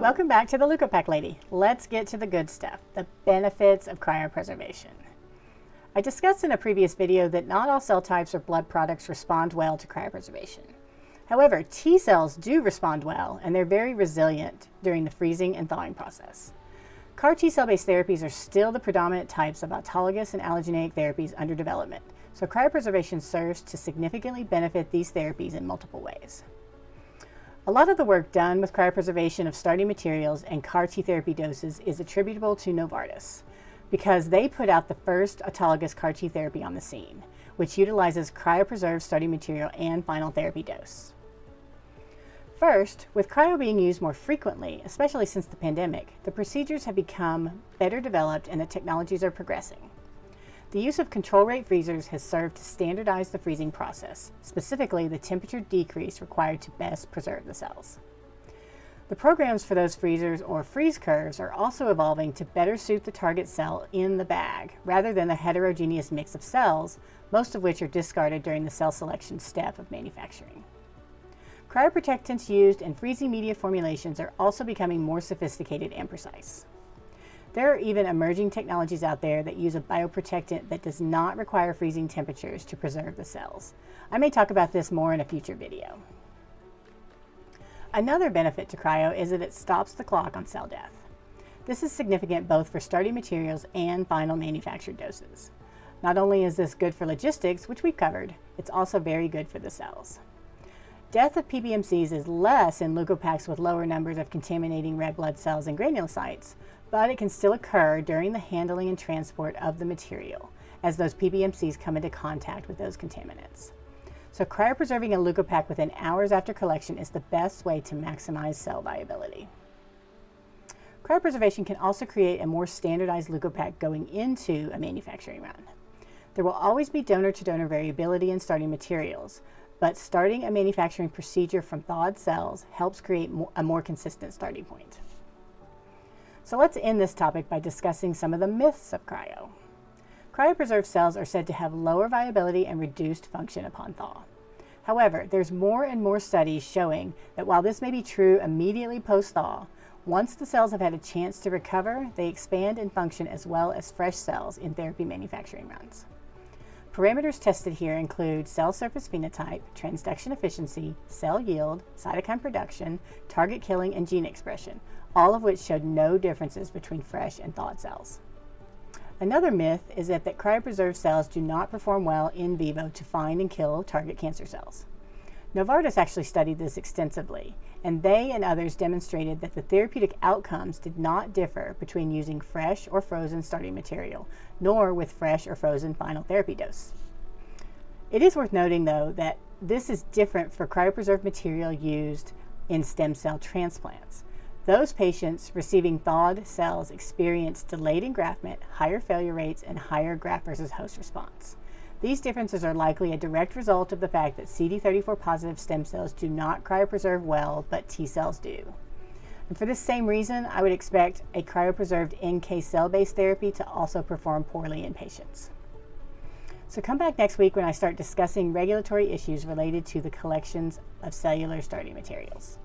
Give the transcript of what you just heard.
Welcome back to the Leukopak Lady. Let's get to the good stuff, the benefits of cryopreservation. I discussed in a previous video that not all cell types or blood products respond well to cryopreservation. However, T cells do respond well, and they're very resilient during the freezing and thawing process. CAR T cell-based therapies are still the predominant types of autologous and allogeneic therapies under development, so cryopreservation serves to significantly benefit these therapies in multiple ways. A lot of the work done with cryopreservation of starting materials and CAR T therapy doses is attributable to Novartis, because they put out the first autologous CAR T therapy on the scene, which utilizes cryopreserved starting material and final therapy dose. First, with cryo being used more frequently, especially since the pandemic, the procedures have become better developed and the technologies are progressing. The use of control rate freezers has served to standardize the freezing process, specifically the temperature decrease required to best preserve the cells. The programs for those freezers or freeze curves are also evolving to better suit the target cell in the bag, rather than the heterogeneous mix of cells, most of which are discarded during the cell selection step of manufacturing. Cryoprotectants used in freezing media formulations are also becoming more sophisticated and precise. There are even emerging technologies out there that use a bioprotectant that does not require freezing temperatures to preserve the cells. I may talk about this more in a future video. Another benefit to cryo is that it stops the clock on cell death. This is significant both for starting materials and final manufactured doses. Not only is this good for logistics, which we've covered, it's also very good for the cells. Death of PBMCs is less in leukopaks with lower numbers of contaminating red blood cells and granulocytes, but it can still occur during the handling and transport of the material, as those PBMCs come into contact with those contaminants. So cryopreserving a leukopak within hours after collection is the best way to maximize cell viability. Cryopreservation can also create a more standardized leukopak going into a manufacturing run. There will always be donor-to-donor variability in starting materials, but starting a manufacturing procedure from thawed cells helps create a more consistent starting point. So let's end this topic by discussing some of the myths of cryo. Cryopreserved cells are said to have lower viability and reduced function upon thaw. However, there's more and more studies showing that while this may be true immediately post-thaw, once the cells have had a chance to recover, they expand and function as well as fresh cells in therapy manufacturing runs. Parameters tested here include cell surface phenotype, transduction efficiency, cell yield, cytokine production, target killing, and gene expression, all of which showed no differences between fresh and thawed cells. Another myth is that cryopreserved cells do not perform well in vivo to find and kill target cancer cells. Novartis actually studied this extensively, and they and others demonstrated that the therapeutic outcomes did not differ between using fresh or frozen starting material, nor with fresh or frozen final therapy dose. It is worth noting, though, that this is different for cryopreserved material used in stem cell transplants. Those patients receiving thawed cells experience delayed engraftment, higher failure rates, and higher graft versus host response. These differences are likely a direct result of the fact that CD34 positive stem cells do not cryopreserve well, but T cells do. And for this same reason, I would expect a cryopreserved NK cell-based therapy to also perform poorly in patients. So come back next week when I start discussing regulatory issues related to the collections of cellular starting materials.